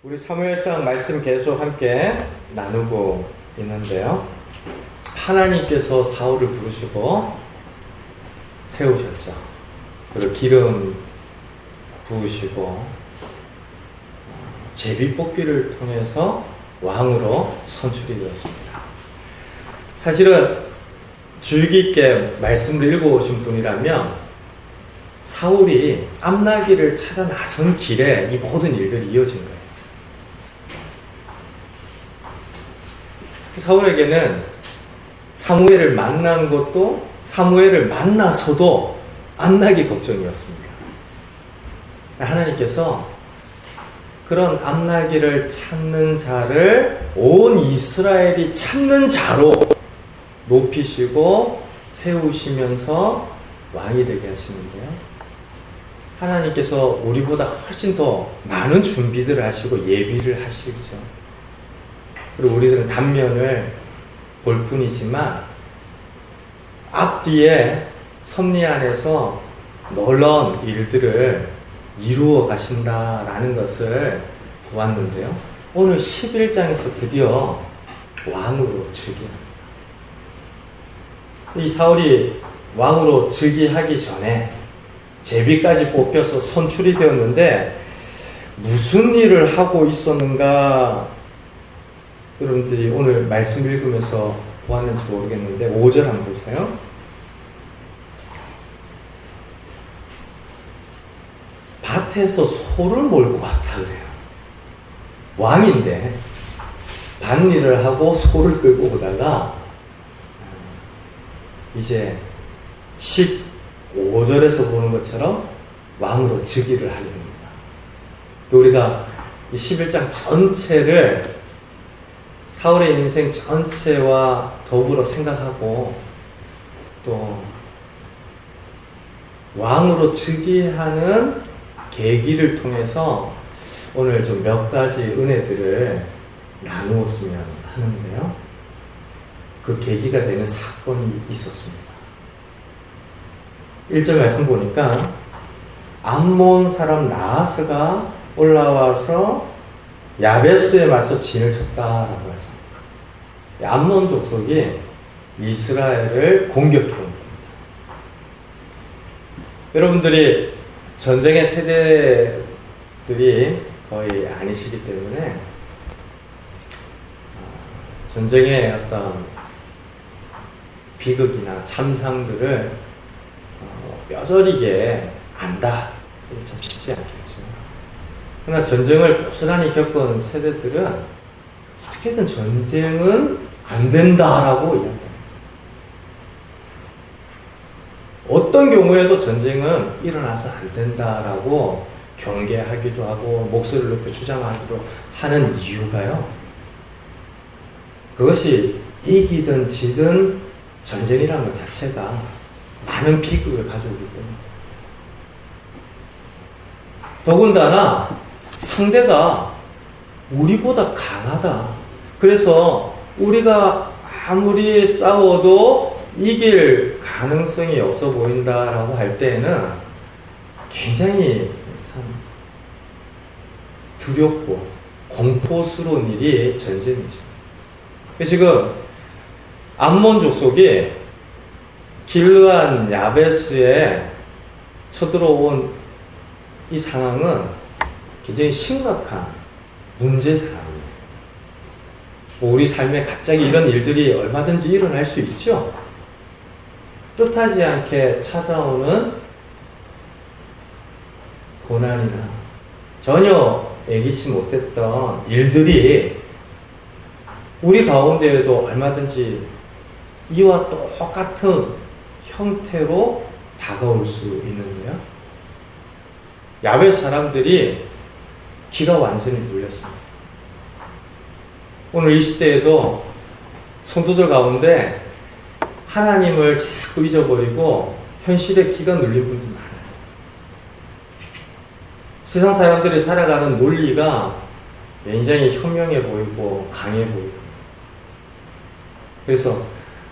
우리 사무엘상 말씀 계속 함께 나누고 있는데요. 하나님께서 사울을 부르시고 세우셨죠. 그리고 기름 부으시고 제비뽑기를 통해서 왕으로 선출이 되었습니다. 사실은 주의 깊게 말씀을 읽어오신 분이라면 사울이 암나기를 찾아 나선 길에 이 모든 일들이 이어진 거예요. 사울에게는 사무엘을 만난 것도 사무엘을 만나서도 암나기 걱정이었습니다. 하나님께서 그런 암나기를 찾는 자를 온 이스라엘이 찾는 자로 높이시고 세우시면서 왕이 되게 하시는데요. 하나님께서 우리보다 훨씬 더 많은 준비들을 하시고 예비를 하시죠. 그리고 우리들은 단면을 볼 뿐이지만 앞뒤에 섭리 안에서 놀라운 일들을 이루어 가신다라는 것을 보았는데요. 오늘 11장에서 드디어 왕으로 즉위합니다. 이 사울이 왕으로 즉위하기 전에 제비까지 뽑혀서 선출이 되었는데 무슨 일을 하고 있었는가 여러분들이 오늘 말씀 읽으면서 보았는지 모르겠는데 5절 한번 보세요. 밭에서 소를 몰고 왔다 그래요. 왕인데 밭일을 하고 소를 끌고 오다가 이제 15절에서 보는 것처럼 왕으로 즉위를 하게 됩니다. 우리가 이 11장 전체를 사울의 인생 전체와 더불어 생각하고 또 왕으로 즉위하는 계기를 통해서 오늘 좀 몇 가지 은혜들을 나누었으면 하는데요. 그 계기가 되는 사건이 있었습니다. 1절 말씀 보니까 암몬 사람 나하스가 올라와서 야베스에 맞서 진을 쳤다라고 하죠. 암몬 족속이 이스라엘을 공격해 온 겁니다. 여러분들이 전쟁의 세대들이 거의 아니시기 때문에 전쟁의 어떤 비극이나 참상들을 뼈저리게 안다. 이게 참 쉽지 않겠죠. 그러나 전쟁을 고스란히 겪은 세대들은 어떻게든 전쟁은 안 된다라고 이야기합니다. 어떤 경우에도 전쟁은 일어나서 안 된다라고 경계하기도 하고 목소리를 높여 주장하기도 하는 이유가요. 그것이 이기든 지든 전쟁이라는 것 자체가 많은 비극을 가져오기 때문에 더군다나 상대가 우리보다 강하다. 그래서 우리가 아무리 싸워도 이길 가능성이 없어 보인다라고 할 때에는 굉장히 참 두렵고 공포스러운 일이 전쟁이죠. 지금 암몬 족속이 길르안 야베스에 쳐들어온 이 상황은 굉장히 심각한 문제 상황이에요. 우리 삶에 갑자기 이런 일들이 얼마든지 일어날 수 있죠. 뜻하지 않게 찾아오는 고난이나 전혀 예기치 못했던 일들이 우리 가운데에도 얼마든지 이와 똑같은 형태로 다가올 수 있는데요. 야외 사람들이 기가 완전히 눌렸습니다. 오늘 이 시대에도 성도들 가운데 하나님을 자꾸 잊어버리고 현실에 기가 눌린 분들 많아요. 세상 사람들이 살아가는 논리가 굉장히 현명해 보이고 강해 보이고 그래서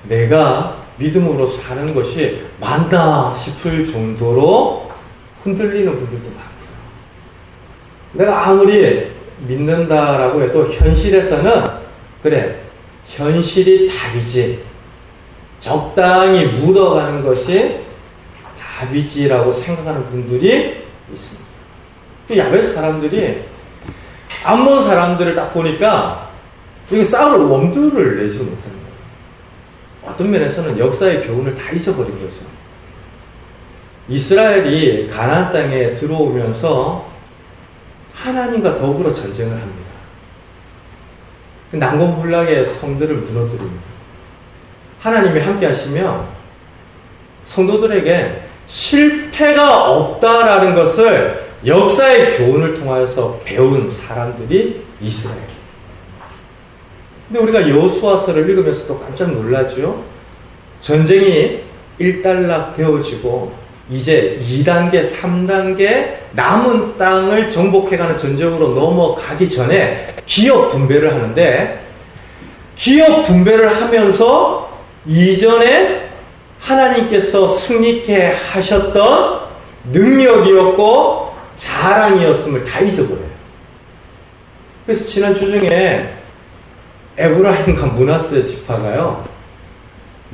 내가 믿음으로 사는 것이 맞나 싶을 정도로 흔들리는 분들도 많고요. 내가 아무리 믿는다라고 해도 현실에서는 그래, 현실이 답이지, 적당히 묻어가는 것이 답이지라고 생각하는 분들이 있습니다. 야벳 사람들이 암몬 사람들을 딱 보니까 이게 싸울 엄두를 내지 못하는 거예요. 어떤 면에서는 역사의 교훈을 다 잊어버린 거죠. 이스라엘이 가나안 땅에 들어오면서 하나님과 더불어 전쟁을 합니다. 난공불락의 성들을 무너뜨립니다. 하나님이 함께 하시면 성도들에게 실패가 없다라는 것을 역사의 교훈을 통하여서 배운 사람들이 이스라엘. 근데 우리가 여호수아서를 읽으면서도 깜짝 놀라죠. 전쟁이 일단락 되어지고 이제 2단계, 3단계 남은 땅을 정복해가는 전쟁으로 넘어가기 전에 기업 분배를 하는데, 기업 분배를 하면서 이전에 하나님께서 승리케 하셨던 능력이었고 자랑이었음을 다 잊어버려요. 그래서 지난 주 중에 에브라임과 므낫세 지파가요,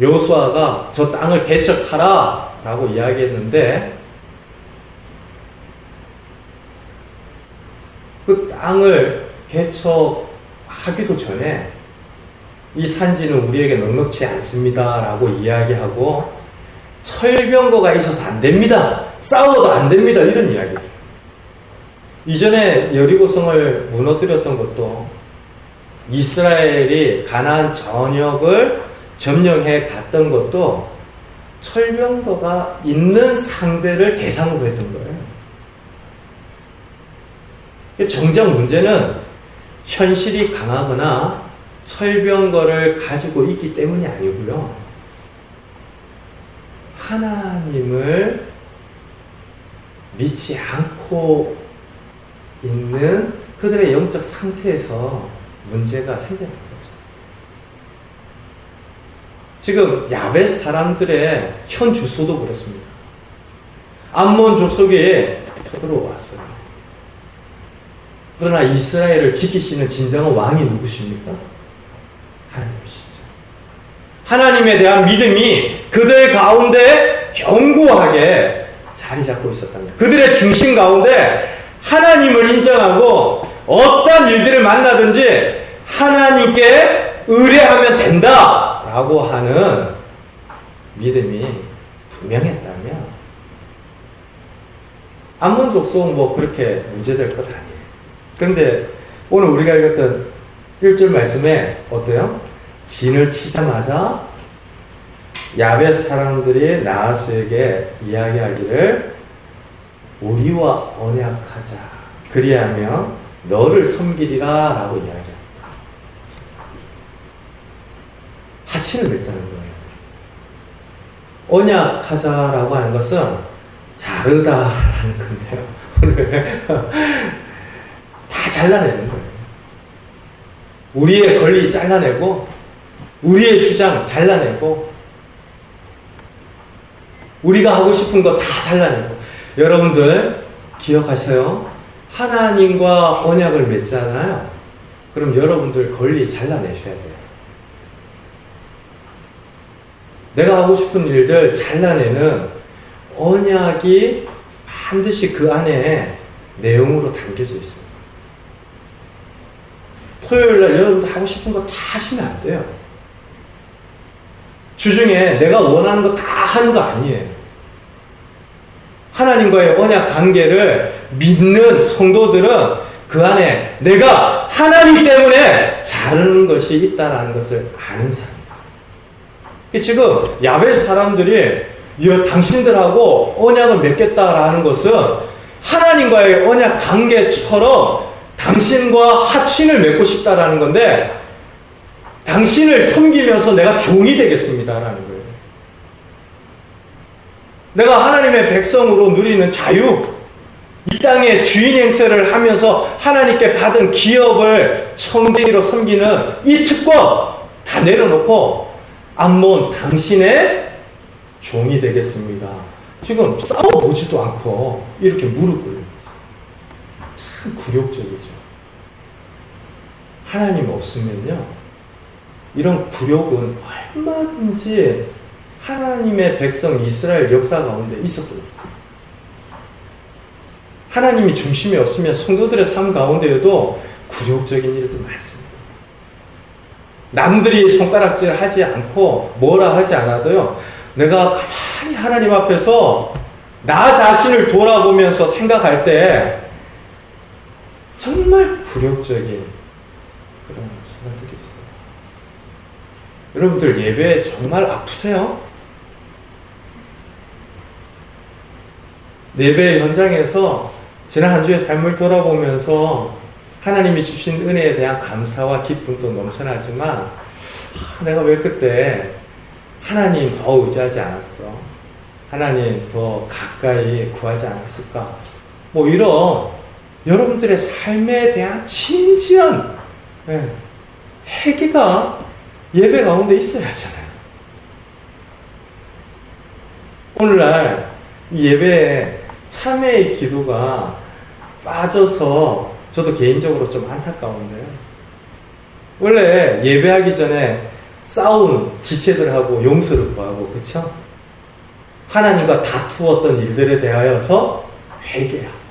여호수아가 저 땅을 개척하라 라고 이야기했는데, 그 땅을 개척하기도 전에 이 산지는 우리에게 넉넉지 않습니다 라고 이야기하고, 철병거가 있어서 안 됩니다, 싸워도 안 됩니다, 이런 이야기예요. 이전에 여리고성을 무너뜨렸던 것도 이스라엘이 가나안 전역을 점령해 갔던 것도 철병거가 있는 상대를 대상으로 했던 거예요. 정작 문제는 현실이 강하거나 철병거를 가지고 있기 때문이 아니고요, 하나님을 믿지 않고 있는 그들의 영적 상태에서 문제가 생기는 거죠. 지금 야벳 사람들의 현 주소도 그렇습니다. 암몬 족속이 들어왔어요. 그러나 이스라엘을 지키시는 진정한 왕이 누구십니까? 하나님이시죠. 하나님에 대한 믿음이 그들 가운데 견고하게 자리 잡고 있었답니다. 그들의 중심 가운데 하나님을 인정하고 어떤 일들을 만나든지 하나님께 의뢰하면 된다 라고 하는 믿음이 분명했다면 암몬 족속 뭐 그렇게 문제될 것 아니에요. 그런데 오늘 우리가 읽었던 1절 말씀에 어때요? 진을 치자마자 야벳 사람들이 나하스에게 이야기하기를 우리와 언약하자, 그리하면 너를 섬기리라 라고 이야기합니다. 하친을 맺자는 거예요. 언약하자라고 하는 것은 자르다라는 건데요, 오늘 다 잘라내는 거예요. 우리의 권리 잘라내고 우리의 주장 잘라내고 우리가 하고 싶은 거 다 잘라내고. 여러분들 기억하세요. 하나님과 언약을 맺잖아요. 그럼 여러분들 권리 잘라내셔야 돼요. 내가 하고 싶은 일들 잘라내는 언약이 반드시 그 안에 내용으로 담겨져 있어요. 토요일날 여러분들 하고 싶은 거 다 하시면 안 돼요. 주중에 내가 원하는 거 다 하는 거 아니에요. 하나님과의 언약 관계를 믿는 성도들은 그 안에 내가 하나님 때문에 자르는 것이 있다는 것을 아는 사람이다. 지금 야벳 사람들이 당신들하고 언약을 맺겠다라는 것은 하나님과의 언약 관계처럼 당신과 하친을 맺고 싶다라는 건데, 당신을 섬기면서 내가 종이 되겠습니다라는 거예요. 내가 하나님의 백성으로 누리는 자유, 이 땅의 주인 행세를 하면서 하나님께 받은 기업을 청지기로 섬기는 이 특권 다 내려놓고 암몬 당신의 종이 되겠습니다. 지금 싸워보지도 않고 이렇게 무릎 꿇는 거죠. 참 굴욕적이죠. 하나님 없으면요, 이런 굴욕은 얼마든지 하나님의 백성 이스라엘 역사 가운데 있었거든요. 하나님이 중심이었으면 성도들의 삶 가운데에도 굴욕적인 일도 많습니다. 남들이 손가락질 하지 않고 뭐라 하지 않아도요, 내가 가만히 하나님 앞에서 나 자신을 돌아보면서 생각할 때 정말 굴욕적인 그런 순간들이 있어요. 여러분들 예배 정말 아프세요? 예배 현장에서 지난 한 주의 삶을 돌아보면서 하나님이 주신 은혜에 대한 감사와 기쁨도 넘쳐나지만, 내가 왜 그때 하나님 더 의지하지 않았어? 하나님 더 가까이 구하지 않았을까? 뭐 이런 여러분들의 삶에 대한 진지한 회개가 예배 가운데 있어야 하잖아요. 오늘날 이 예배에 참회의 기도가 빠져서 저도 개인적으로 좀 안타까운데요. 원래 예배하기 전에 싸운 지체들하고 용서를 구하고, 그쵸? 하나님과 다투었던 일들에 대하여서 회개하고.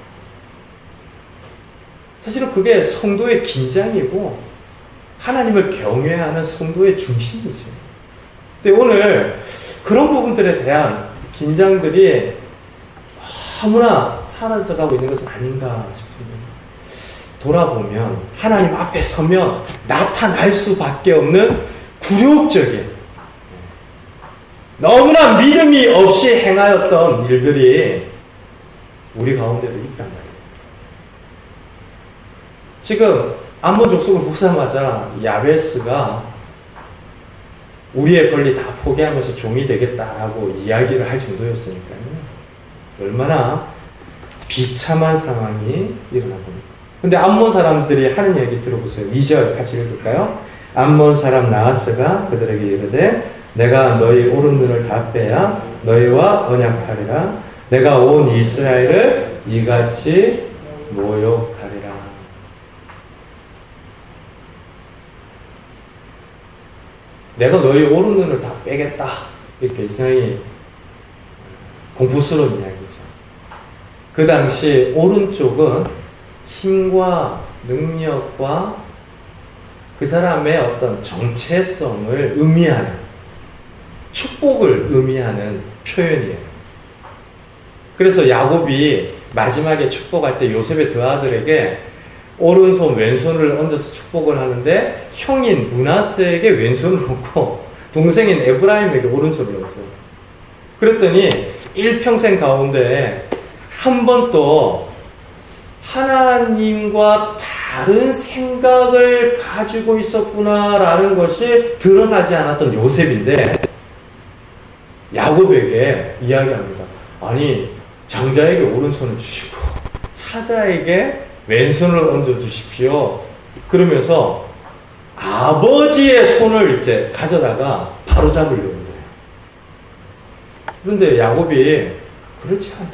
사실은 그게 성도의 긴장이고 하나님을 경외하는 성도의 중심이죠. 근데 오늘 그런 부분들에 대한 긴장들이 너무나 사라져가고 있는 것은 아닌가 싶은데, 돌아보면 하나님 앞에 서면 나타날 수밖에 없는 굴욕적인, 너무나 믿음이 없이 행하였던 일들이 우리 가운데도 있단 말이에요. 지금 암몬 족속을 보자마자 야베스가 우리의 권리 다 포기하면서 종이 되겠다라고 이야기를 할 정도였으니까요. 얼마나 비참한 상황이 일어난 겁니다. 근데 암몬 사람들이 하는 이야기 들어보세요. 2절 같이 읽을까요? 암몬 사람 나하스가 그들에게 이르되 내가 너희 오른 눈을 다 빼야 너희와 언약하리라. 내가 온 이스라엘을 이같이 모욕하리라. 내가 너희 오른 눈을 다 빼겠다. 이렇게 이상히 공포스러운 이야기죠. 그 당시 오른쪽은 힘과 능력과 그 사람의 어떤 정체성을 의미하는, 축복을 의미하는 표현이에요. 그래서 야곱이 마지막에 축복할 때 요셉의 두 아들에게 오른손 왼손을 얹어서 축복을 하는데, 형인 므낫세에게 왼손을 얹고 동생인 에브라임에게 오른손을 얹어요. 그랬더니 일평생 가운데 한 번도 하나님과 다른 생각을 가지고 있었구나라는 것이 드러나지 않았던 요셉인데, 야곱에게 이야기합니다. 아니, 장자에게 오른손을 주시고 차자에게 왼손을 얹어주십시오. 그러면서 아버지의 손을 이제 가져다가 바로 잡으려고 해요. 그런데 야곱이 그렇지 않다.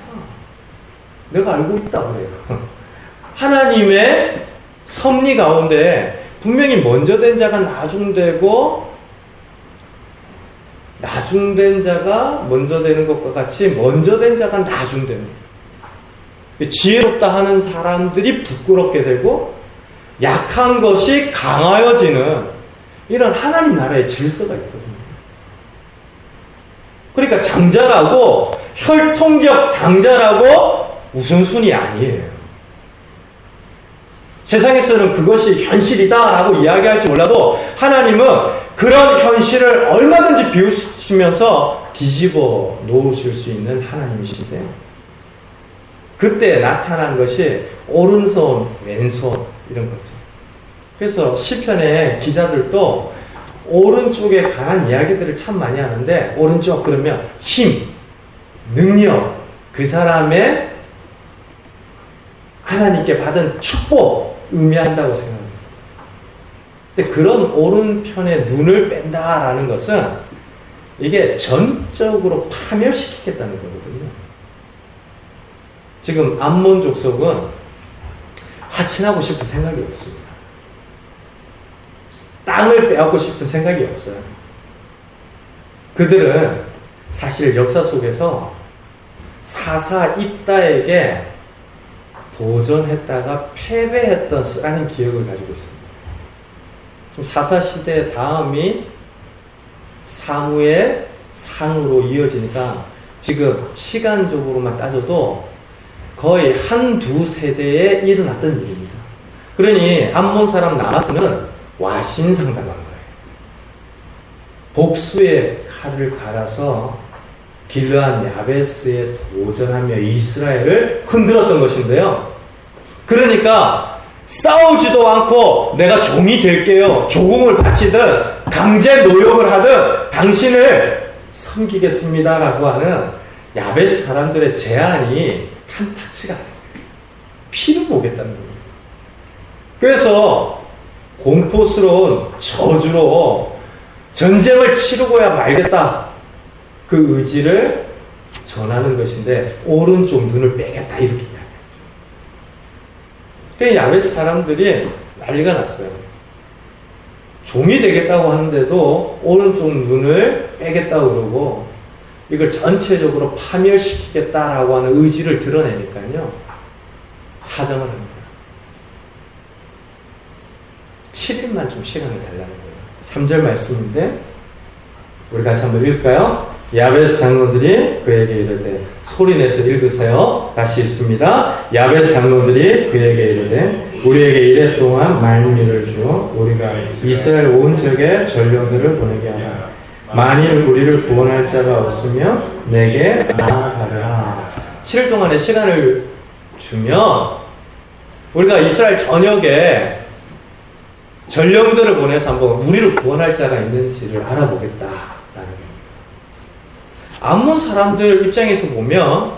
내가 알고 있다 그래요. 하나님의 섭리 가운데 분명히 먼저 된 자가 나중되고, 나중된 자가 먼저 되는 것과 같이 먼저 된 자가 나중되는, 지혜롭다 하는 사람들이 부끄럽게 되고 약한 것이 강하여지는 이런 하나님 나라의 질서가 있거든요. 그러니까 장자라고, 혈통적 장자라고 우선순위 아니에요. 세상에서는 그것이 현실이다라고 이야기할지 몰라도 하나님은 그런 현실을 얼마든지 비우시면서 뒤집어 놓으실 수 있는 하나님이신데요. 그때 나타난 것이 오른손, 왼손 이런 거죠. 그래서 시편의 기자들도 오른쪽에 관한 이야기들을 참 많이 하는데, 오른쪽 그러면 힘, 능력, 그 사람의 하나님께 받은 축복 의미한다고 생각합니다. 근데 그런 오른편에 눈을 뺀다라는 것은 이게 전적으로 파멸시키겠다는 거거든요. 지금 암몬 족속은 화친하고 싶은 생각이 없습니다. 땅을 빼앗고 싶은 생각이 없어요. 그들은 사실 역사 속에서 사사 입다에게 도전했다가 패배했던 쓰라린 기억을 가지고 있습니다. 좀 사사 시대 다음이 사무엘 상으로 이어지니까 지금 시간적으로만 따져도 거의 한두 세대에 일어났던 일입니다. 그러니 암몬 사람 나하스는 와신상당한 거예요. 복수의 칼을 갈아서 길르앗 야베스에 도전하며 이스라엘을 흔들었던 것인데요. 그러니까 싸우지도 않고 내가 종이 될게요. 조공을 바치든 강제 노역을 하든 당신을 섬기겠습니다라고 하는 야베스 사람들의 제안이 탐탁치가 않아요. 피를 보겠다는 거예요. 그래서 공포스러운 저주로 전쟁을 치르고야 말겠다. 그 의지를 전하는 것인데 오른쪽 눈을 빼겠다 이렇게 이야기해요. 그러니까 야베스 사람들이 난리가 났어요. 종이 되겠다고 하는데도 오른쪽 눈을 빼겠다고 그러고 이걸 전체적으로 파멸시키겠다라고 하는 의지를 드러내니까요. 사정을 합니다. 7일만 좀 시간을 달라는 거예요. 3절 말씀인데 우리 같이 한번 읽을까요? 야베스 장로들이 그에게 이르되 소리내서 읽으세요. 다시 읽습니다. 야베스 장로들이 그에게 이르되 우리에게 이래 동안 말미를 주어 우리가 이스라엘 온 지역에 전령들을 보내게 하라. 만일 우리를 구원할 자가 없으면 내게 나아가라. 7일 동안의 시간을 주면 우리가 이스라엘 전역에 전령들을 보내서 한번 우리를 구원할 자가 있는지를 알아보겠다. 암몬 사람들 입장에서 보면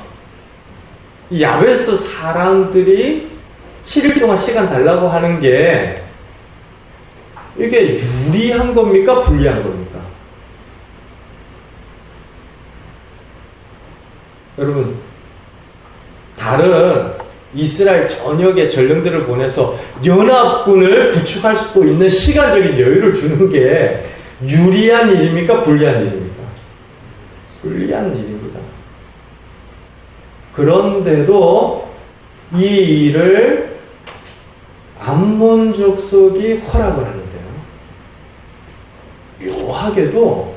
이 야베스 사람들이 7일 동안 시간 달라고 하는 게 이게 유리한 겁니까? 불리한 겁니까? 여러분, 다른 이스라엘 전역의 전령들을 보내서 연합군을 구축할 수도 있는 시간적인 여유를 주는 게 유리한 일입니까? 불리한 일입니까? 불리한 일입니다. 그런데도 이 일을 암몬 족속이 허락을 하는데요. 묘하게도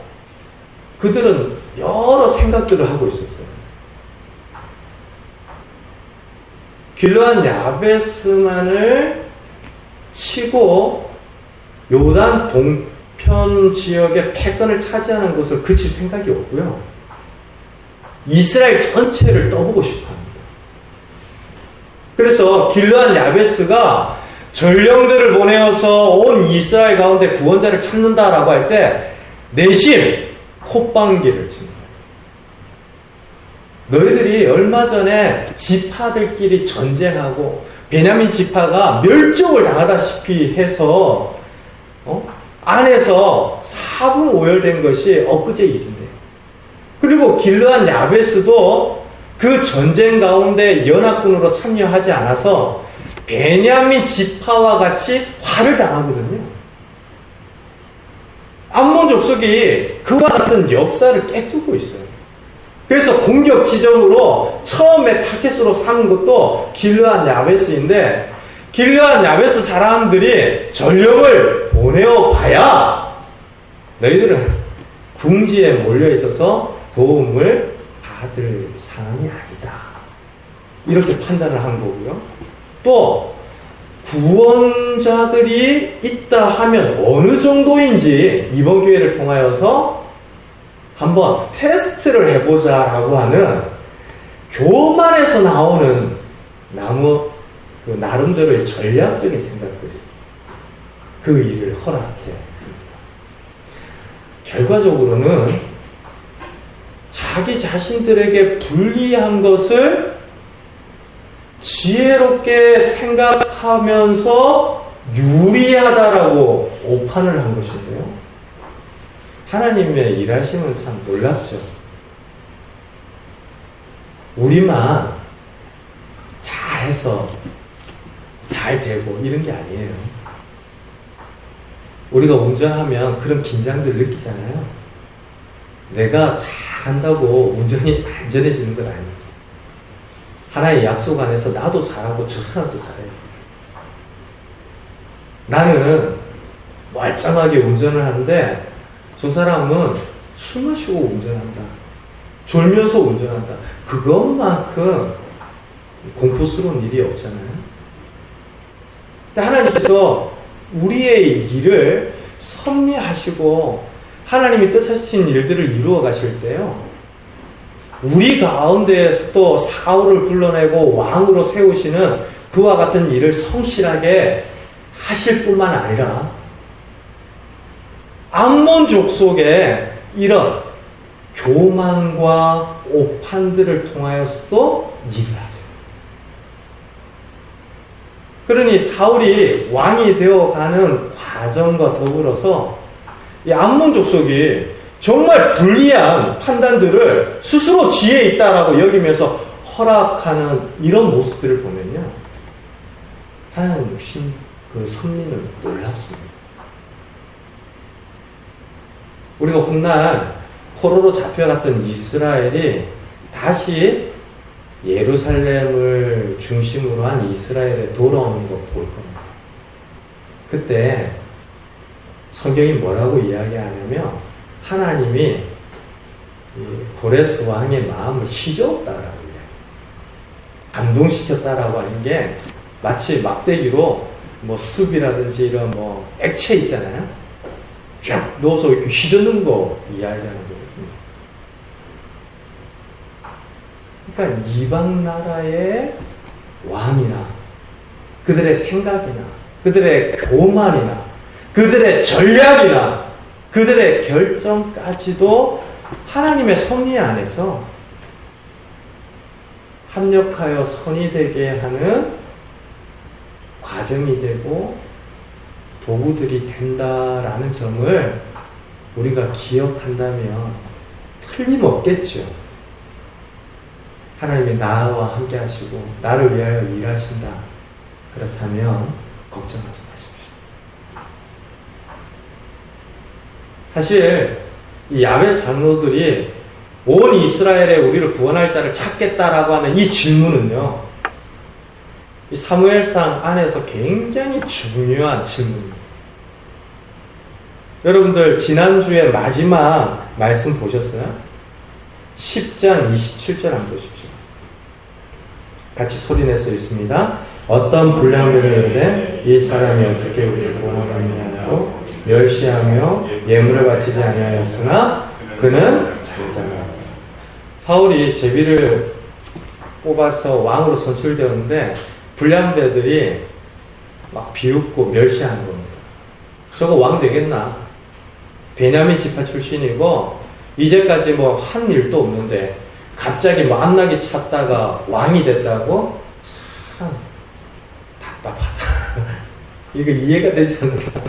그들은 여러 생각들을 하고 있었어요. 길르앗 야베스만을 치고 요단 동편 지역의 패권을 차지하는 것을 그칠 생각이 없고요. 이스라엘 전체를 떠보고 싶어 합니다. 그래서 길르앗 야베스가 전령들을 보내어서 온 이스라엘 가운데 구원자를 찾는다라고 할 때 내심 콧방귀를 칩니다. 너희들이 얼마 전에 지파들끼리 전쟁하고 베냐민 지파가 멸종을 당하다시피 해서 안에서 사분오열된 것이 엊그제 일인데, 그리고 길르앗 야베스도 그 전쟁 가운데 연합군으로 참여하지 않아서 베냐민 지파와 같이 화를 당하거든요. 암몬 족속이 그와 같은 역사를 깨뜨고 있어요. 그래서 공격 지점으로 처음에 타겟으로 삼은 것도 길르앗 야베스인데, 길르앗 야베스 사람들이 전령을 보내어 봐야 너희들은 궁지에 몰려 있어서 도움을 받을 사람이 아니다. 이렇게 판단을 한 거고요. 또 구원자들이 있다 하면 어느 정도인지 이번 기회를 통하여서 한번 테스트를 해보자라고 하는 교만에서 나오는 나름대로의 전략적인 생각들이 그 일을 허락해 합니다. 결과적으로는 자기 자신들에게 불리한 것을 지혜롭게 생각하면서 유리하다라고 오판을 한 것인데요. 하나님의 일하심은 참 놀랍죠. 우리만 잘해서 잘 되고 이런 게 아니에요. 우리가 운전하면 그런 긴장들 느끼잖아요. 내가 잘한다고 운전이 안전해지는 건 아니에요. 하나의 약속 안에서 나도 잘하고 저 사람도 잘해요. 나는 멀쩡하게 운전을 하는데 저 사람은 술 마시고 운전한다. 졸면서 운전한다. 그것만큼 공포스러운 일이 없잖아요. 근데 하나님께서 우리의 일을 섭리하시고 하나님이 뜻하신 일들을 이루어 가실 때요, 우리 가운데에서도 사울을 불러내고 왕으로 세우시는 그와 같은 일을 성실하게 하실 뿐만 아니라 암몬 족속의 이런 교만과 오판들을 통하여서도 일을 하세요. 그러니 사울이 왕이 되어가는 과정과 더불어서 이 암몬 족속이 정말 불리한 판단들을 스스로 지혜 있다라고 여기면서 허락하는 이런 모습들을 보면요, 하나님 그 섭리는 놀랍습니다. 우리가 훗날 포로로 잡혀갔던 이스라엘이 다시 예루살렘을 중심으로 한 이스라엘에 돌아오는 것 볼 겁니다. 그때 성경이 뭐라고 이야기하냐면 하나님이 고레스 왕의 마음을 휘저었다라고 이야기해요. 감동시켰다라고 하는 게 마치 막대기로 뭐 습이라든지 이런 뭐 액체 있잖아요. 쫙 넣어서 이렇게 휘저는 거 이야기하는 거거든요. 그러니까 이방 나라의 왕이나 그들의 생각이나 그들의 교만이나 그들의 전략이나 그들의 결정까지도 하나님의 섭리 안에서 합력하여 선이 되게 하는 과정이 되고 도구들이 된다라는 점을 우리가 기억한다면 틀림없겠죠. 하나님이 나와 함께 하시고 나를 위하여 일하신다. 그렇다면 걱정하지 마십시오. 사실 이 야베스 장로들이 온 이스라엘에 우리를 구원할 자를 찾겠다라고 하는 이 질문은요, 이 사무엘상 안에서 굉장히 중요한 질문입니다. 여러분들 지난주에 마지막 말씀 보셨어요? 10장 27절 한번 보십시오. 같이 소리내서 읽습니다. 어떤 불량배들인데 이 사람이 어떻게 우리를 구원하느냐고 멸시하며 예물을 바치지 아니하였으나 그는 잘자라. 사울이 제비를 뽑아서 왕으로 선출되었는데 불량배들이 막 비웃고 멸시하는 겁니다. 저거 왕 되겠나? 베냐민 지파 출신이고 이제까지 뭐 한 일도 없는데 갑자기 뭐 안나기 찾다가 왕이 됐다고? 참 답답하다. 이거 이해가 되지 않는다.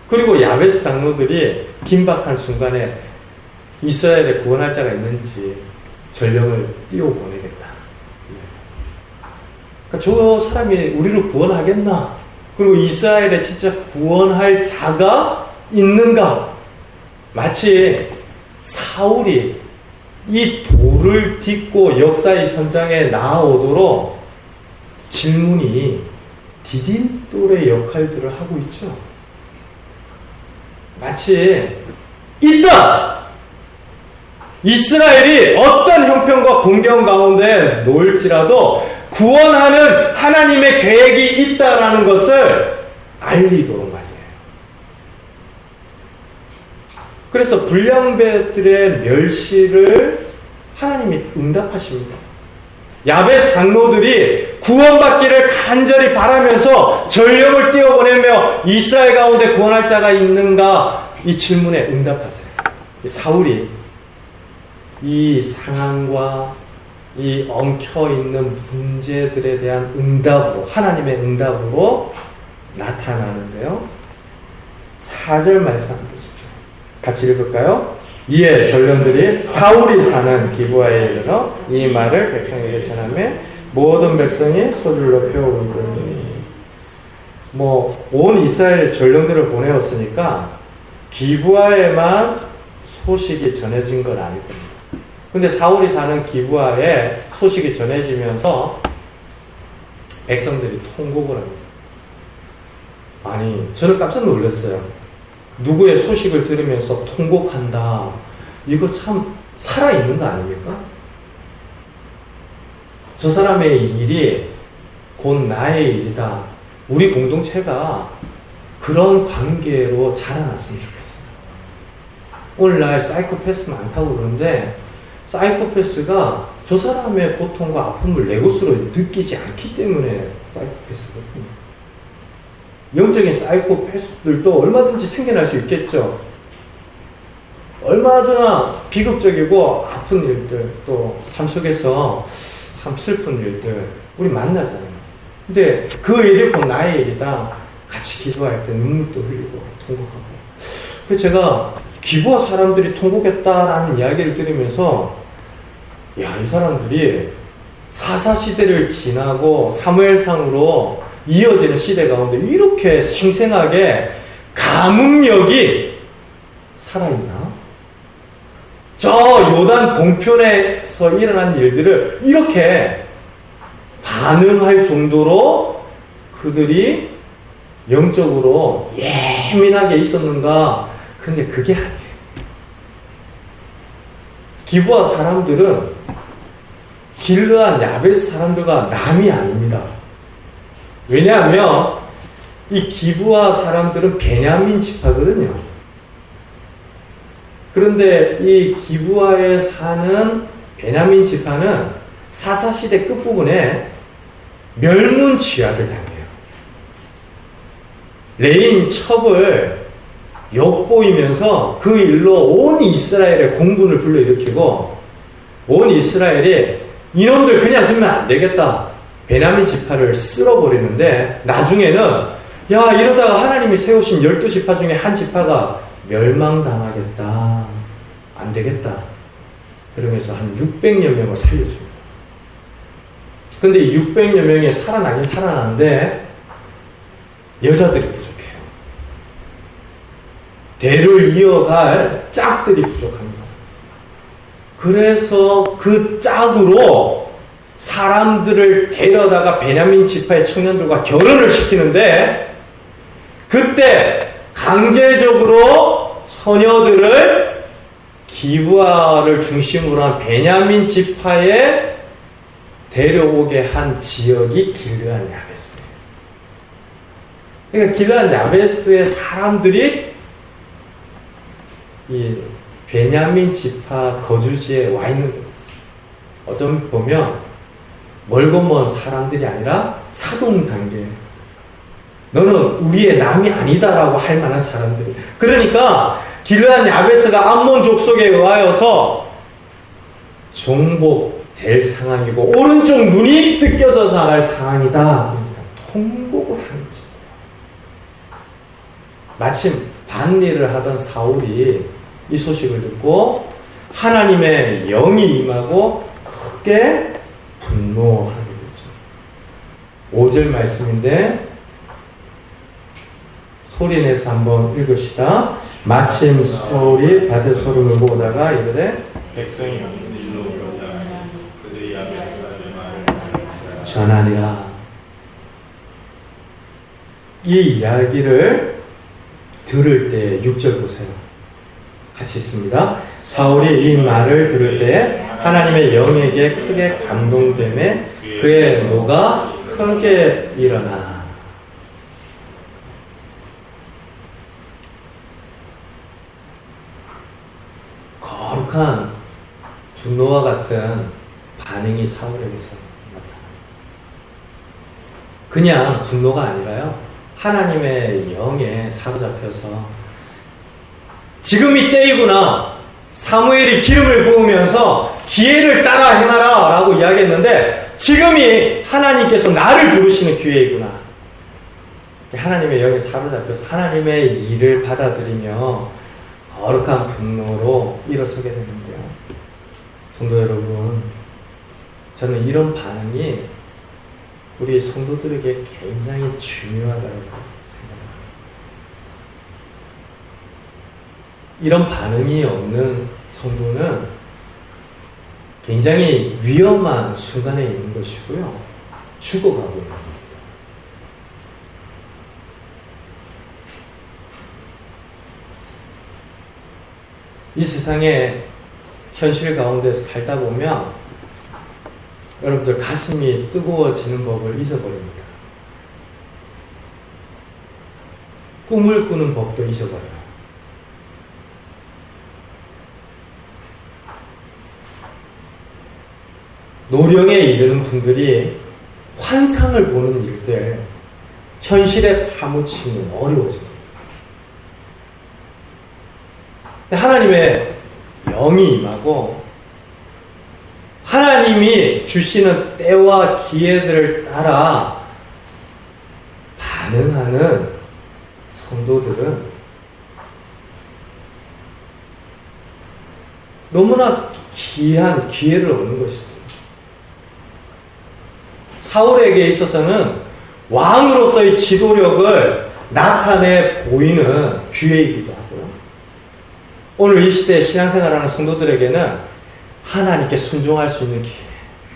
그리고 야베스 장로들이 긴박한 순간에 이스라엘에 구원할 자가 있는지 전령을 띄워보내겠다. 그러니까 저 사람이 우리를 구원하겠나? 그리고 이스라엘에 진짜 구원할 자가 있는가? 마치 사울이 이 돌을 딛고 역사의 현장에 나아오도록 질문이 디딤돌의 역할들을 하고 있죠. 마치 있다! 이스라엘이 어떤 형편과 공경 가운데 놓일지라도 구원하는 하나님의 계획이 있다라는 것을 알리도록 말이에요. 그래서 불량배들의 멸시를 하나님이 응답하십니다. 야베스 장로들이 구원받기를 간절히 바라면서 전령을 띄워보내며 이스라엘 가운데 구원할 자가 있는가? 이 질문에 응답하세요. 사울이 이 상황과 이 엉켜있는 문제들에 대한 응답으로, 하나님의 응답으로 나타나는데요. 4절 말씀 한번 보십시오. 같이 읽을까요? 이에 전령들이 사울이 사는 기브아에 이르러 이 말을 백성에게 전하며 모든 백성이 소리를 높여 울더니 온 이스라엘 전령들을 보내었으니까 기브아에만 소식이 전해진 건 아니거든요. 근데 사울이 사는 기브아에 소식이 전해지면서 백성들이 통곡을 합니다. 아니, 저는 깜짝 놀랐어요. 누구의 소식을 들으면서 통곡한다. 이거 참 살아있는 거 아닙니까? 저 사람의 일이 곧 나의 일이다. 우리 공동체가 그런 관계로 자라났으면 좋겠어요. 오늘날 사이코패스 많다고 그러는데 사이코패스가 저 사람의 고통과 아픔을 내 것으로 느끼지 않기 때문에 사이코패스거든요. 영적인 사이코패스들도 얼마든지 생겨날 수 있겠죠. 얼마나 비극적이고 아픈 일들, 또 삶 속에서 참 슬픈 일들 우리 만나잖아요. 근데 그 일이 곧 나의 일이다. 같이 기도할 때 눈물도 흘리고 통곡하고. 그래서 제가 기부와 사람들이 통곡했다라는 이야기를 들으면서 야, 이 사람들이 사사시대를 지나고 사무엘상으로 이어지는 시대 가운데 이렇게 생생하게 감흥력이 살아있나? 저 요단 동편에서 일어난 일들을 이렇게 반응할 정도로 그들이 영적으로 예민하게 있었는가? 근데 그게 아니에요. 기브아 사람들은 길르앗 야베스 사람들과 남이 아닙니다. 왜냐하면 이 기브아 사람들은 베냐민 지파거든요. 그런데 이 기브아에 사는 베냐민 지파는 사사시대 끝부분에 멸문취하를 당해요. 레인 첩을 엿보이면서 그 일로 온 이스라엘의 공분을 불러일으키고 온 이스라엘이 이놈들 그냥 두면 안 되겠다. 베냐민 지파를 쓸어버리는데 나중에는 야, 이러다가 하나님이 세우신 12지파 중에 한 지파가 멸망당하겠다. 안 되겠다. 그러면서 한 600여 명을 살려줍니다. 근데 이 600여 명이 살아나긴 살아나는데 여자들이 부족해요. 대를 이어갈 짝들이 부족합니다. 그래서 그 짝으로 사람들을 데려다가 베냐민 지파의 청년들과 결혼을 시키는데 그때 강제적으로 처녀들을 기브아를 중심으로 한 베냐민 지파에 데려오게 한 지역이 길르앗 야베스예요. 그러니까 길르앗 야베스의 사람들이 이 베냐민 지파 거주지에 와 있는 거예요. 어쩌면 보면 멀고 먼 사람들이 아니라 사돈 관계. 너는 우리의 남이 아니다라고 할 만한 사람들이. 그러니까 길르앗 야베스가 암몬 족속에 의하여서 종복될 상황이고 오른쪽 눈이 뜯겨져 나갈 상황이다. 그러니까 통곡을 하는 것입니다. 마침 반일을 하던 사울이 이 소식을 듣고 하나님의 영이 임하고 크게 분노하게 되죠. 5절 말씀인데 소리내서 한번 읽읍시다. 마침 사울이 밭에 소름을 보다가 이르되 백성이 일로 오자 그들이 앞에 말을 전하니라. 이 이야기를 들을 때 6절 보세요. 같이 있습니다. 사울이 이 말을 들을 때 하나님의 영에게 크게 감동되매 그의 노가 크게 일어나. 거룩한 분노와 같은 반응이 사울에게서 나타납니다. 그냥 분노가 아니라요. 하나님의 영에 사로잡혀서 지금이 때이구나. 사무엘이 기름을 부으면서 기회를 따라 행하라 라고 이야기했는데 지금이 하나님께서 나를 부르시는 기회이구나. 하나님의 영에 사로잡혀서 하나님의 일을 받아들이며 거룩한 분노로 일어서게 되는데요. 성도 여러분, 저는 이런 반응이 우리 성도들에게 굉장히 중요하다고 생각합니다. 이런 반응이 없는 성도는 굉장히 위험한 순간에 있는 것이고요. 죽어가고 있는 겁니다. 이 세상의 현실 가운데 살다 보면 여러분들 가슴이 뜨거워지는 법을 잊어버립니다. 꿈을 꾸는 법도 잊어버려요. 노령에 이르는 분들이 환상을 보는 일들, 현실에 파묻히면 어려워집니다. 하나님의 영이 임하고 하나님이 주시는 때와 기회들을 따라 반응하는 성도들은 너무나 귀한 기회를 얻는 것이죠. 사울에게 있어서는 왕으로서의 지도력을 나타내 보이는 기회이기도 하고요. 오늘 이 시대에 신앙생활하는 성도들에게는 하나님께 순종할 수 있는 기회,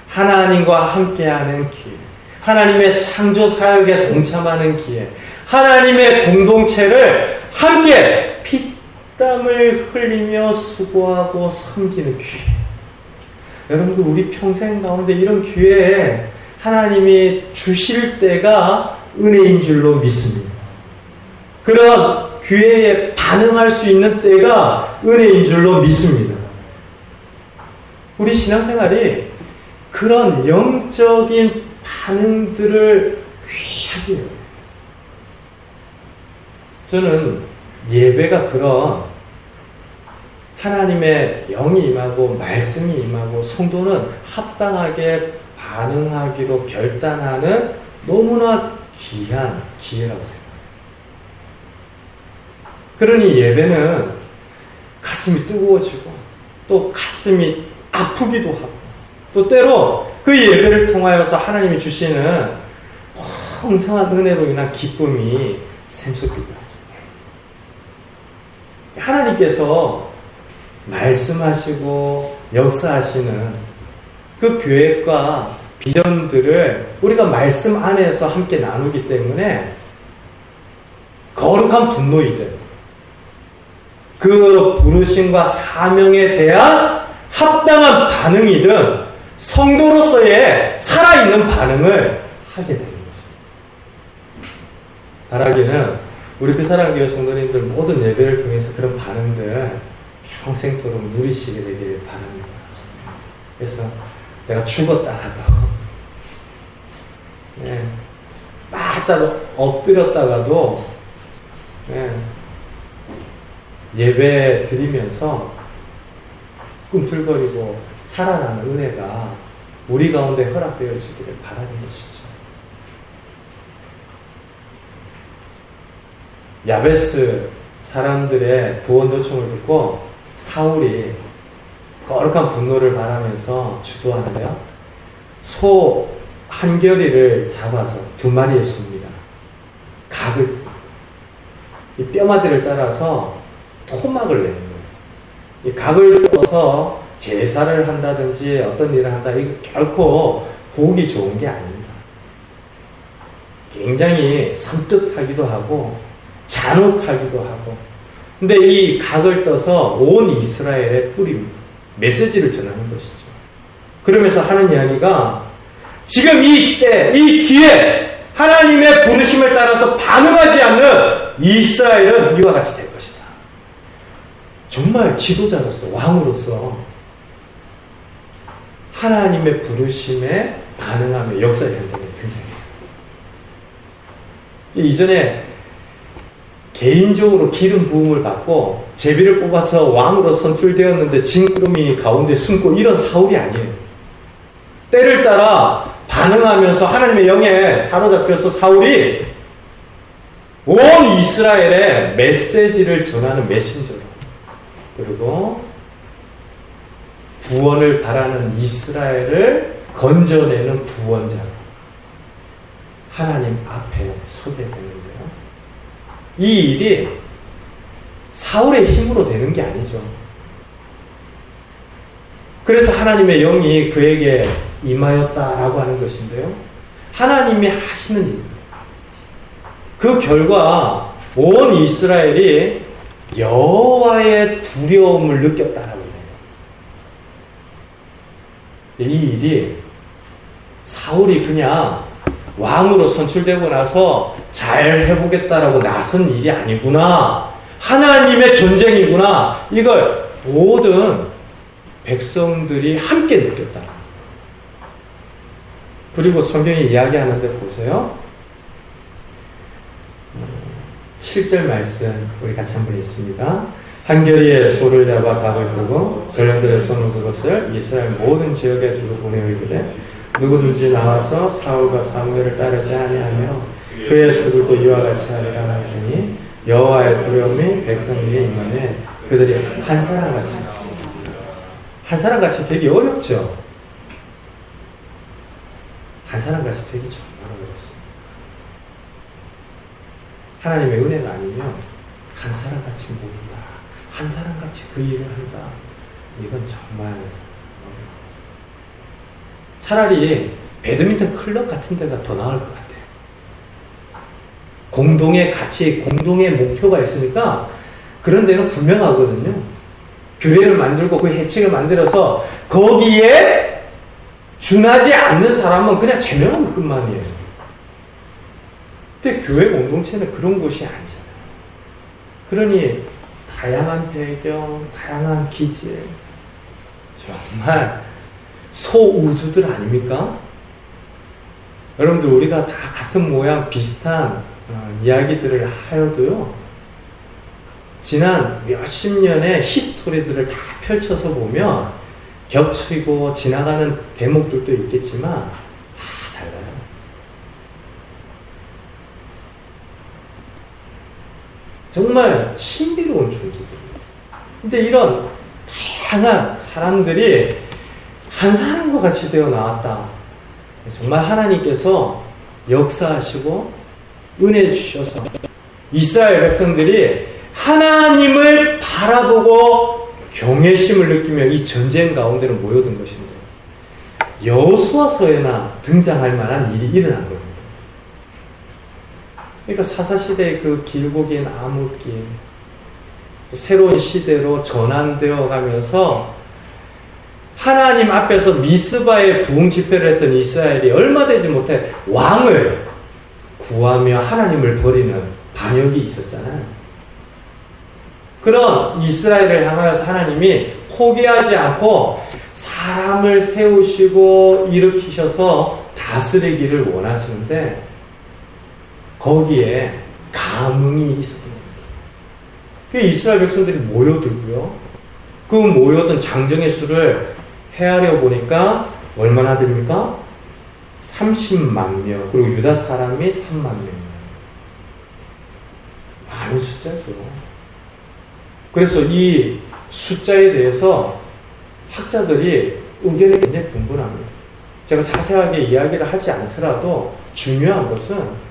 하나님과 함께하는 기회, 하나님의 창조 사역에 동참하는 기회, 하나님의 공동체를 함께 피땀을 흘리며 수고하고 섬기는 기회. 여러분들 우리 평생 가운데 이런 기회에 하나님이 주실 때가 은혜인 줄로 믿습니다. 그런 기회에 반응할 수 있는 때가 은혜인 줄로 믿습니다. 우리 신앙생활이 그런 영적인 반응들을 귀하게 해요. 저는 예배가 그런 하나님의 영이 임하고 말씀이 임하고 성도는 합당하게 반응하기로 결단하는 너무나 귀한 기회라고 생각합니다. 그러니 예배는 가슴이 뜨거워지고 또 가슴이 아프기도 하고 또 때로 그 예배를 통하여서 하나님이 주시는 풍성한 은혜로 인한 기쁨이 샘솟기도 하죠. 하나님께서 말씀하시고 역사하시는 그 계획과 비전들을 우리가 말씀 안에서 함께 나누기 때문에 거룩한 분노이든 그 부르심과 사명에 대한 합당한 반응이든 성도로서의 살아있는 반응을 하게 되는 것입니다. 바라기는 우리 그 사랑교회 성도님들 모든 예배를 통해서 그런 반응들 평생토록 누리시게 되기를 바랍니다. 그래서 내가 죽었다 하다가 바짝 엎드렸다가도 예배 드리면서 꿈틀거리고 살아나는 은혜가 우리 가운데 허락되어지기를 바라는 것이죠. 야베스 사람들의 구원 요청을 듣고 사울이 거룩한 분노를 바라면서 주도하는데요. 소 한 겨리를 잡아서 2마리의 소입니다. 각을 이 뼈마디를 따라서 토막을 내는 거예요. 이 각을 떠서 제사를 한다든지 어떤 일을 한다, 이거 결코 보기 좋은 게 아닙니다. 굉장히 섬뜩하기도 하고 잔혹하기도 하고, 근데 이 각을 떠서 온 이스라엘에 뿌립니다. 메시지를 전하는 것이죠. 그러면서 하는 이야기가 지금 이 때, 이 기회, 하나님의 부르심을 따라서 반응하지 않는 이스라엘은 이와 같이 될 것이다. 정말 지도자로서, 왕으로서 하나님의 부르심에 반응하며 역사 현장에 등장해요. 이전에 개인적으로 기름 부음을 받고 제비를 뽑아서 왕으로 선출되었는데 진구름이 가운데 숨고 이런 사울이 아니에요. 때를 따라 반응하면서 하나님의 영에 사로잡혀서 사울이 온 이스라엘에 메시지를 전하는 메신저로, 그리고 구원을 바라는 이스라엘을 건져내는 구원자로, 하나님 앞에 서게 되는데요. 이 일이 사울의 힘으로 되는 게 아니죠. 그래서 하나님의 영이 그에게 임하였다라고 하는 것인데요. 하나님이 하시는 일입니다. 그 결과 온 이스라엘이 여호와의 두려움을 느꼈다라고 해요. 이 일이 사울이 그냥 왕으로 선출되고 나서 잘 해보겠다라고 나선 일이 아니구나. 하나님의 전쟁이구나. 이걸 모든 백성들이 함께 느꼈다. 그리고 성경이 이야기하는데 보세요. 7절 말씀 우리 같이 한번 읽습니다. 한결이에 소를 잡아 각을 뜨고 전령들의 손으로 그것을 이스라엘 모든 지역에 두루 보내어 이르되 누구든지 나와서 사울과 사무엘을 따르지 아니하며 그의 수들도 이와 같이 하리라 하시니 여호와의 두려움이 백성에게 임하네 그들이 한 사람같이 되기 어렵죠. 한 사람같이 되기 정말 어렵습니다. 하나님의 은혜가 아니면 한 사람같이 모른다. 한 사람같이 그 일을 한다. 이건 정말 차라리 배드민턴 클럽 같은 데가 더 나을 것 같아요. 공동의 가치, 공동의 목표가 있으니까 그런 데는 분명하거든요. 교회를 만들고 그 해책을 만들어서 거기에 준하지 않는 사람은 그냥 제명하면 끝만이에요. 근데 교회 공동체는 그런 곳이 아니잖아요. 그러니 다양한 배경, 다양한 기질, 정말 소우주들 아닙니까? 여러분들 우리가 다 같은 모양 비슷한 이야기들을 하여도요, 지난 몇십 년의 히스토리들을 다 펼쳐서 보면 겹치고 지나가는 대목들도 있겠지만 다 달라요. 정말 신비로운 존재들입니다. 근데 이런 다양한 사람들이 한 사람과 같이 되어 나왔다. 정말 하나님께서 역사하시고 은혜 주셔서 이스라엘 백성들이 하나님을 바라보고 경외심을 느끼며 이 전쟁 가운데로 모여든 것인데 여호수아서에나 등장할 만한 일이 일어난 겁니다. 그러니까 사사시대의 그 길고 긴 암흑기, 또 새로운 시대로 전환되어 가면서 하나님 앞에서 미스바의 부흥 집회를 했던 이스라엘이 얼마 되지 못해 왕을 구하며 하나님을 버리는 반역이 있었잖아요. 그런 이스라엘을 향하여서 하나님이 포기하지 않고 사람을 세우시고 일으키셔서 다스리기를 원하시는데 거기에 감흥이 있었던 겁니다. 그 이스라엘 백성들이 모여들고요. 그 모여든 장정의 수를 헤아려 보니까 얼마나 됩니까? 30만 명. 그리고 유다 사람이 3만 명이에요. 많은 숫자죠. 그래서 이 숫자에 대해서 학자들이 의견이 굉장히 분분합니다. 제가 자세하게 이야기를 하지 않더라도 중요한 것은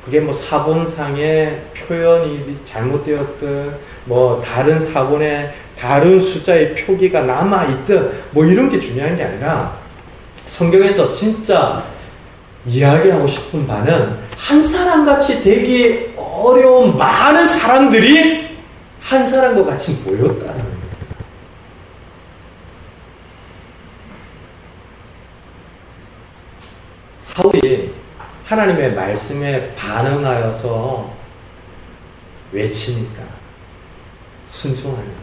그게 뭐 사본상의 표현이 잘못되었든 뭐 다른 사본에 다른 숫자의 표기가 남아있든 뭐 이런 게 중요한 게 아니라 성경에서 진짜 이야기하고 싶은 바는 한 사람같이 되기 어려운 많은 사람들이 한 사람과 같이 모였다는 겁니다. 사울이 하나님의 말씀에 반응하여서 외치니까 순종합니다.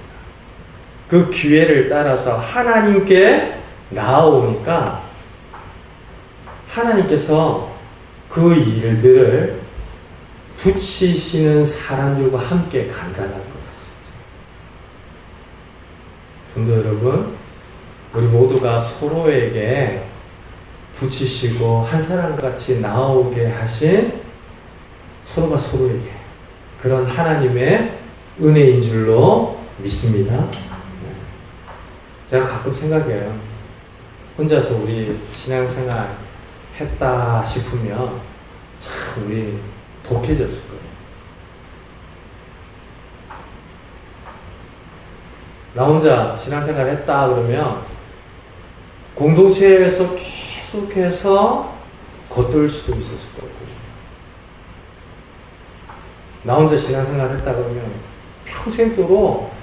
그 기회를 따라서 하나님께 나아오니까 하나님께서 그 일들을 붙이시는 사람들과 함께 간단하게 갔습니다. 성도 여러분, 우리 모두가 서로에게 붙이시고 한 사람같이 나오게 하신 서로가 서로에게 그런 하나님의 은혜인 줄로 믿습니다. 제가 가끔 생각해요. 혼자서 우리 신앙생활 했다 싶으면 우리 독해졌을 거예요. 나 혼자 신앙생활 했다 그러면 공동체에서 계속해서 겉돌 수도 있었을 거고, 나 혼자 신앙생활 했다 그러면 평생도록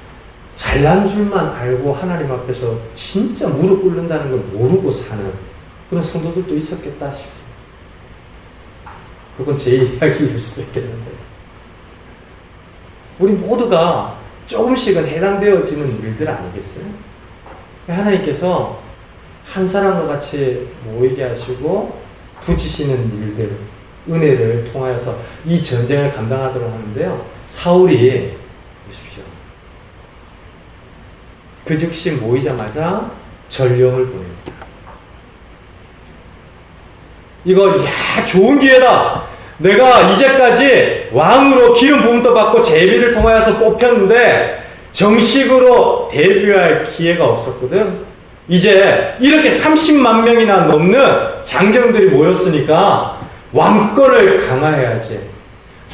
잘난 줄만 알고 하나님 앞에서 진짜 무릎 꿇는다는 걸 모르고 사는 그런 성도들도 있었겠다 싶습니다. 그건 제 이야기일 수도 있겠는데, 우리 모두가 조금씩은 해당되어지는 일들 아니겠어요? 하나님께서 한 사람과 같이 모이게 하시고 부치시는 일들, 은혜를 통하여서 이 전쟁을 감당하도록 하는데요. 사울이 보십시오. 그 즉시 모이자마자 전령을 보냅니다. 이거 좋은 기회다. 내가 이제까지 왕으로 기름 부음도 받고 제비를 통하여서 뽑혔는데 정식으로 데뷔할 기회가 없었거든. 이제 이렇게 30만 명이나 넘는 장정들이 모였으니까 왕권을 강화해야지.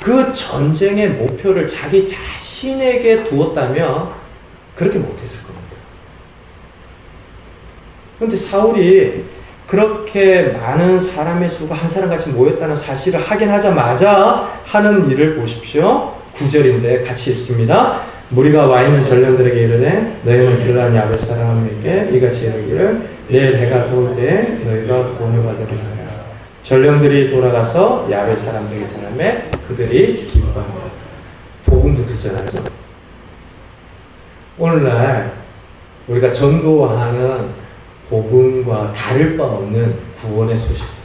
그 전쟁의 목표를 자기 자신에게 두었다면 그렇게 못했을 겁니다. 그런데 사울이 그렇게 많은 사람의 수가 한 사람같이 모였다는 사실을 확인하자마자 하는 일을 보십시오. 9절인데 같이 읽습니다. 무리가 와 있는 전령들에게 이르되 너희는 길르앗 야벳 사람에게 이같이 이르기를 내일 해가 더울 때에 너희가 구원을 받으리라. 전령들이 돌아가서 야벳 사람들에게 전하매 그들이 기뻐합니다. 복음도 듣잖아요. 오늘날 우리가 전도하는 복음과 다를 바 없는 구원의 소식입니다.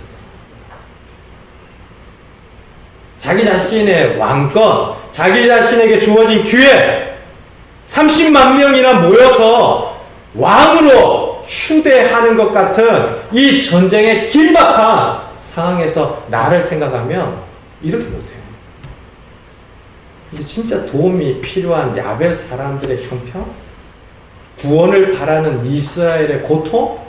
자기 자신의 왕권, 자기 자신에게 주어진 기회, 30만 명이나 모여서 왕으로 휴대하는 것 같은 이 전쟁의 긴박한 상황에서 나를 생각하면 이렇게 못해요. 근데 진짜 도움이 필요한 야벳 사람들의 형편, 구원을 바라는 이스라엘의 고통,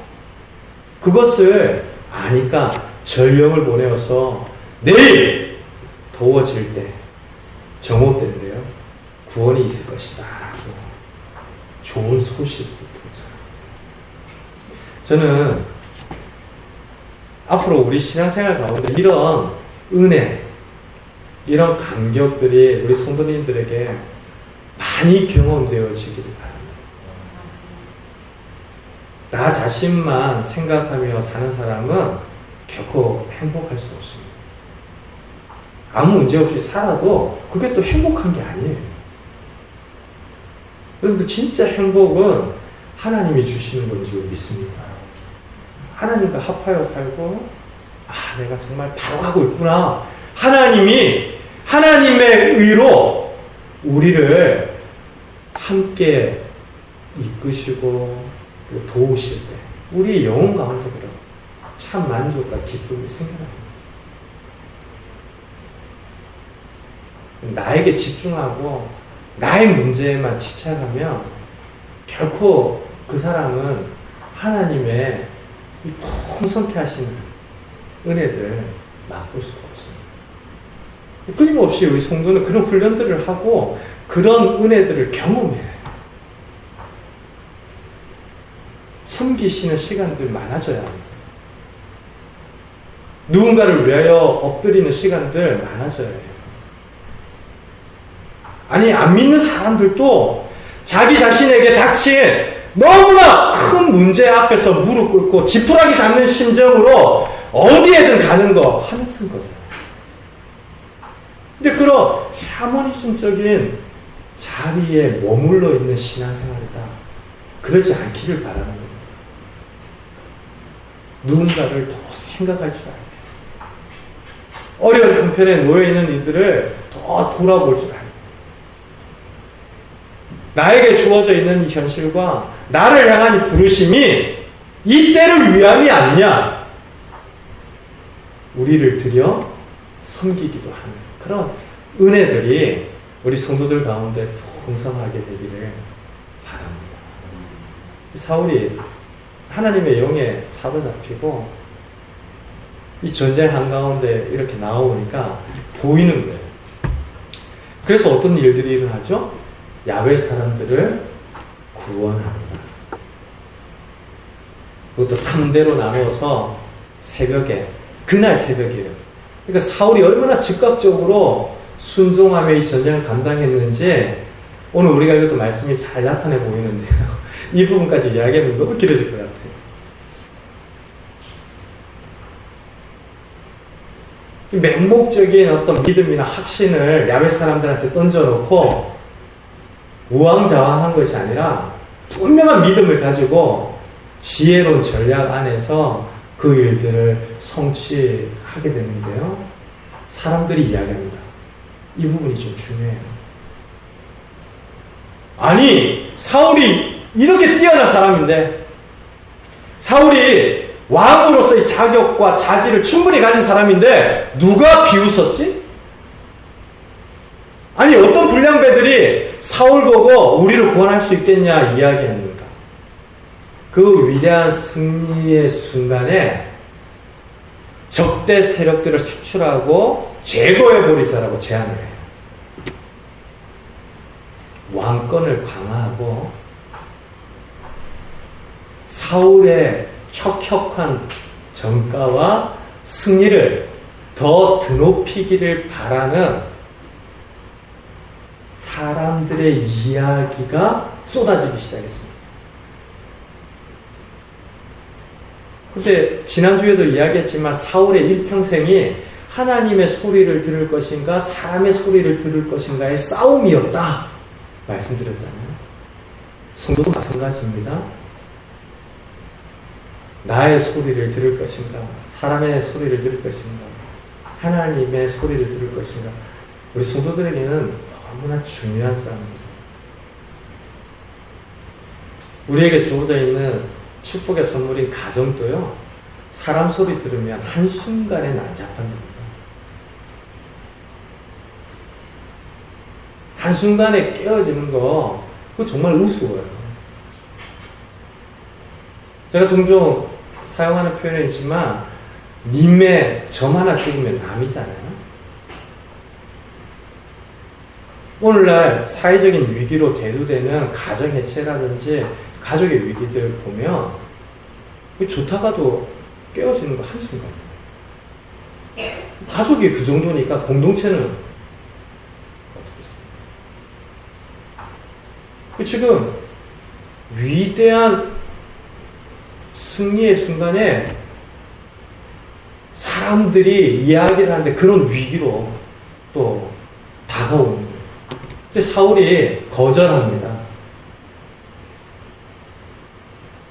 그것을 아니까 전령을 보내어서 내일 더워질 때, 정오 때인데요, 구원이 있을 것이다 라고 좋은 소식부터 저는 앞으로 우리 신앙생활 가운데 이런 은혜, 이런 감격들이 우리 성도님들에게 많이 경험되어지기를 바랍니다. 나 자신만 생각하며 사는 사람은 결코 행복할 수 없습니다. 아무 문제 없이 살아도 그게 또 행복한 게 아니에요. 여러분들 진짜 행복은 하나님이 주시는 건 줄 믿습니다. 하나님과 합하여 살고, 아, 내가 정말 바로 가고 있구나. 하나님이 하나님의 의로 우리를 함께 이끄시고 도우실 때 우리 영혼 가운데 그런 참 만족과 기쁨이 생겨납니다. 나에게 집중하고 나의 문제에만 집착하면 결코 그 사람은 하나님의 이 풍성케 하시는 은혜들 맛볼 수가 없습니다. 끊임없이 우리 성도는 그런 훈련들을 하고 그런 은혜들을 경험해요. 섬기시는 시간들 많아져야 합니다. 누군가를 위하여 엎드리는 시간들 많아져야 해요. 아니, 안 믿는 사람들도 자기 자신에게 닥친 너무나 큰 문제 앞에서 무릎 꿇고 지푸라기 잡는 심정으로 어디에든 가는 거 한쓴 거잖아요. 근데 그런 샤머니즘적인 자리에 머물러 있는 신앙생활이다. 그러지 않기를 바라는 겁니다. 누군가를 더 생각할 줄 알아요. 어려운 형편에 놓여있는 이들을 더 돌아볼 줄 알아요. 나에게 주어져 있는 이 현실과 나를 향한 이 부르심이 이 때를 위함이 아니냐, 우리를 들여 섬기기도 하는 그런 은혜들이 우리 성도들 가운데 풍성하게 되기를 바랍니다. 사울이 하나님의 영에 사로잡히고 이 전쟁 한가운데 이렇게 나오니까 보이는 거예요. 그래서 어떤 일들이 일어나죠? 야벨 사람들을 구원합니다. 그것도 3대로 나누어서 새벽에, 그날 새벽이에요. 그러니까 사울이 얼마나 즉각적으로 순종하며 이 전쟁을 감당했는지 오늘 우리가 읽었던 말씀이 잘 나타내 보이는데요. 이 부분까지 이야기하면 너무 길어질 것 같아요. 맹목적인 어떤 믿음이나 확신을 야벳 사람들한테 던져놓고 우왕좌왕한 것이 아니라 분명한 믿음을 가지고 지혜로운 전략 안에서 그 일들을 성취하게 되는데요. 사람들이 이야기합니다. 이 부분이 좀 중요해요. 아니, 사울이 이렇게 뛰어난 사람인데, 사울이 왕으로서의 자격과 자질을 충분히 가진 사람인데 누가 비웃었지? 아니, 어떤 불량배들이 사울 보고 우리를 구원할 수 있겠냐 이야기합니까? 그 위대한 승리의 순간에 적대 세력들을 색출하고 제거해버리자라고 제안을 해요. 왕권을 강화하고 사울의 혁혁한 정가와 승리를 더 드높이기를 바라는 사람들의 이야기가 쏟아지기 시작했습니다. 근데 지난주에도 이야기했지만 사울의 일평생이 하나님의 소리를 들을 것인가 사람의 소리를 들을 것인가의 싸움이었다 말씀드렸잖아요. 성도도 마찬가지입니다. 나의 소리를 들을 것인가 사람의 소리를 들을 것인가 하나님의 소리를 들을 것인가. 우리 성도들에게는 너무나 중요한 싸움이죠. 우리에게 주어져 있는 축복의 선물인 가정도요, 사람 소리 들으면 한순간에 난잡합니다. 한순간에 깨어지는 거, 그거 정말 우스워요. 제가 종종 사용하는 표현이 있지만, 님의 점 하나 찍으면 남이잖아요. 오늘날 사회적인 위기로 대두되는 가정 해체라든지 가족의 위기들 보면 좋다가도 깨어지는 거 한순간이에요. 가족이 그 정도니까 공동체는 어떻겠어요? 지금 위대한 승리의 순간에 사람들이 이야기를 하는데 그런 위기로 또 다가오는 거예요. 근데 사울이 거절합니다.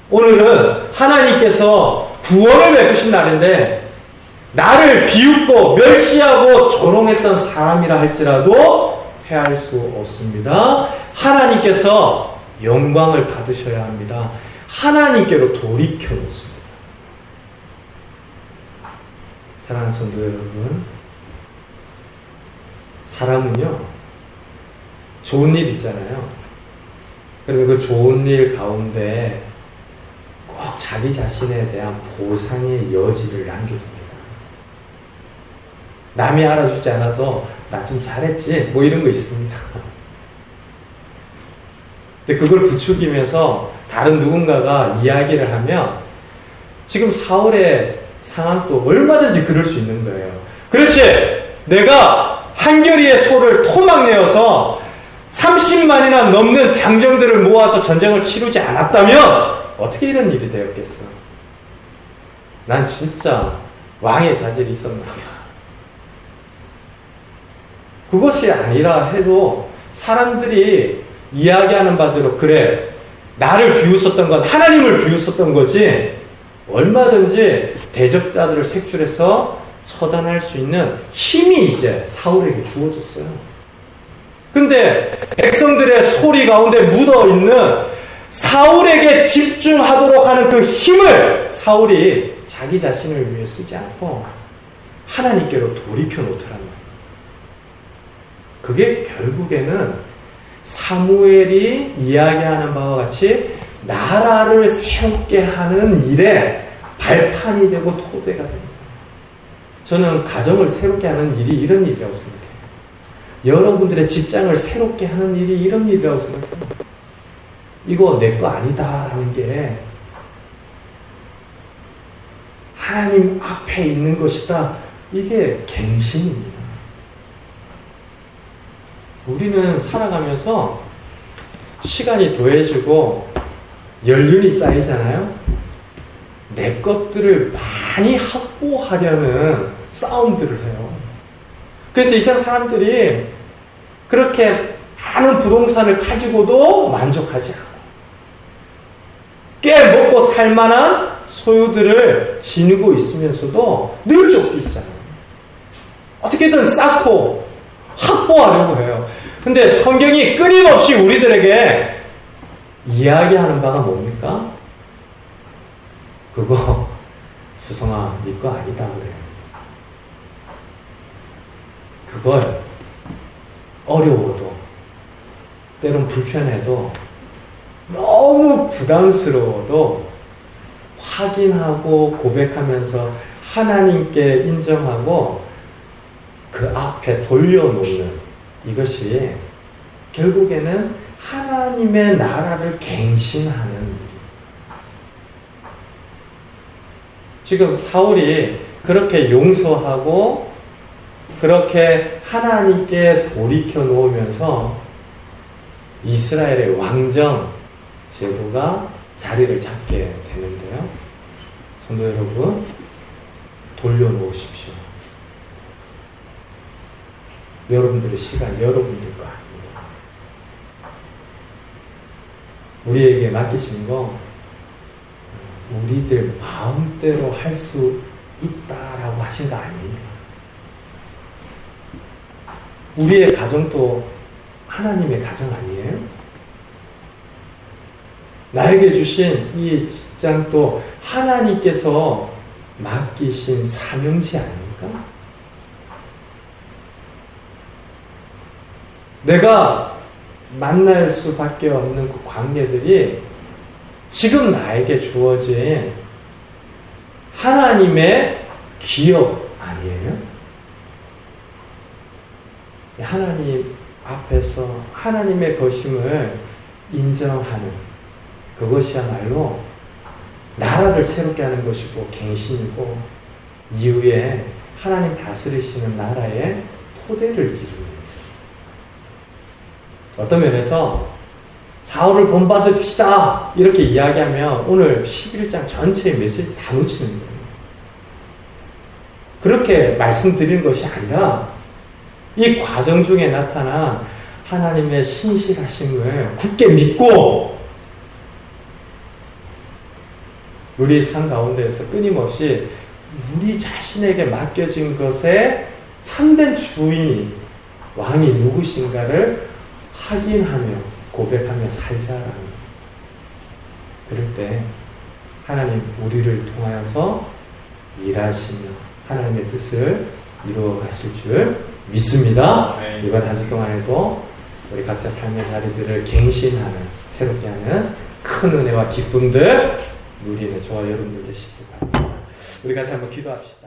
오늘은 하나님께서 구원을 베푸신 날인데 나를 비웃고 멸시하고 조롱했던 사람이라 할지라도 해할 수 없습니다. 하나님께서 영광을 받으셔야 합니다. 하나님께로 돌이켜 놓습니다. 사랑하는 성도 여러분, 사람은요 좋은 일 있잖아요. 그러면 그 좋은 일 가운데 꼭 자기 자신에 대한 보상의 여지를 남겨둡니다. 남이 알아주지 않아도 나 좀 잘했지 뭐 이런 거 있습니다. 근데 그걸 부추기면서 다른 누군가가 이야기를 하면 지금 사울의 상황도 얼마든지 그럴 수 있는 거예요. 그렇지, 내가 한겨리의 소를 토막내어서 30만이나 넘는 장정들을 모아서 전쟁을 치르지 않았다면 어떻게 이런 일이 되었겠어? 난 진짜 왕의 자질이 있었나 봐. 그것이 아니라 해도 사람들이 이야기하는 바대로 그래, 나를 비웃었던 건 하나님을 비웃었던 거지, 얼마든지 대적자들을 색출해서 처단할 수 있는 힘이 이제 사울에게 주어졌어요. 근데 백성들의 소리 가운데 묻어있는 사울에게 집중하도록 하는 그 힘을 사울이 자기 자신을 위해 쓰지 않고 하나님께로 돌이켜 놓더란 말이에요. 그게 결국에는 사무엘이 이야기하는 바와 같이 나라를 세우게 하는 일에 발판이 되고 토대가 됩니다. 저는 가정을 새롭게 하는 일이 이런 일이라고 생각해요. 여러분들의 직장을 새롭게 하는 일이 이런 일이라고 생각해요. 이거 내 거 아니다 하는 게 하나님 앞에 있는 것이다. 이게 갱신입니다. 우리는 살아가면서 시간이 더해지고 연륜이 쌓이잖아요. 내 것들을 많이 확보하려는 싸움들을 해요. 그래서 이 세상 사람들이 그렇게 많은 부동산을 가지고도 만족하지 않고 꽤 먹고 살만한 소유들을 지니고 있으면서도 늘 쫓기잖아요. 어떻게든 쌓고 확보하려고 해요. 근데 성경이 끊임없이 우리들에게 이야기하는 바가 뭡니까? 그거 스승아 네 거 아니다 그래요. 그걸 어려워도 때론 불편해도 너무 부담스러워도 확인하고 고백하면서 하나님께 인정하고 그 앞에 돌려놓는 이것이 결국에는 하나님의 나라를 갱신하는 일이에요. 지금 사울이 그렇게 용서하고 그렇게 하나님께 돌이켜 놓으면서 이스라엘의 왕정 제도가 자리를 잡게 되는데요. 성도 여러분, 돌려놓으십시오. 여러분들의 시간, 여러분들 거 아닙니다. 우리에게 맡기신 거 우리들 마음대로 할 수 있다라고 하신 거 아닙니다. 우리의 가정도 하나님의 가정 아니에요? 나에게 주신 이 직장도 하나님께서 맡기신 사명지 아닙니까? 내가 만날 수밖에 없는 그 관계들이 지금 나에게 주어진 하나님의 기업 아니에요? 하나님 앞에서 하나님의 것임을 인정하는 그것이야말로 나라를 새롭게 하는 것이고 갱신이고 이후에 하나님 다스리시는 나라의 토대를 기준입니다. 어떤 면에서 사울을 본받읍시다 이렇게 이야기하면 오늘 11장 전체의 메시지 다 놓치는 거예요. 그렇게 말씀드리는 것이 아니라 이 과정 중에 나타난 하나님의 신실하심을 굳게 믿고 우리의 삶 가운데에서 끊임없이 우리 자신에게 맡겨진 것에 참된 주인이 왕이 누구신가를 확인하며 고백하며 살자라는 그럴 때 하나님 우리를 통하여서 일하시며 하나님의 뜻을 이루어 가실 줄 믿습니다. 네. 이번 한 주 동안에도 우리 각자 삶의 자리들을 갱신하는 새롭게 하는 큰 은혜와 기쁨들 누리는 저와 여러분들 되시기 바랍니다. 우리 같이 한번 기도합시다.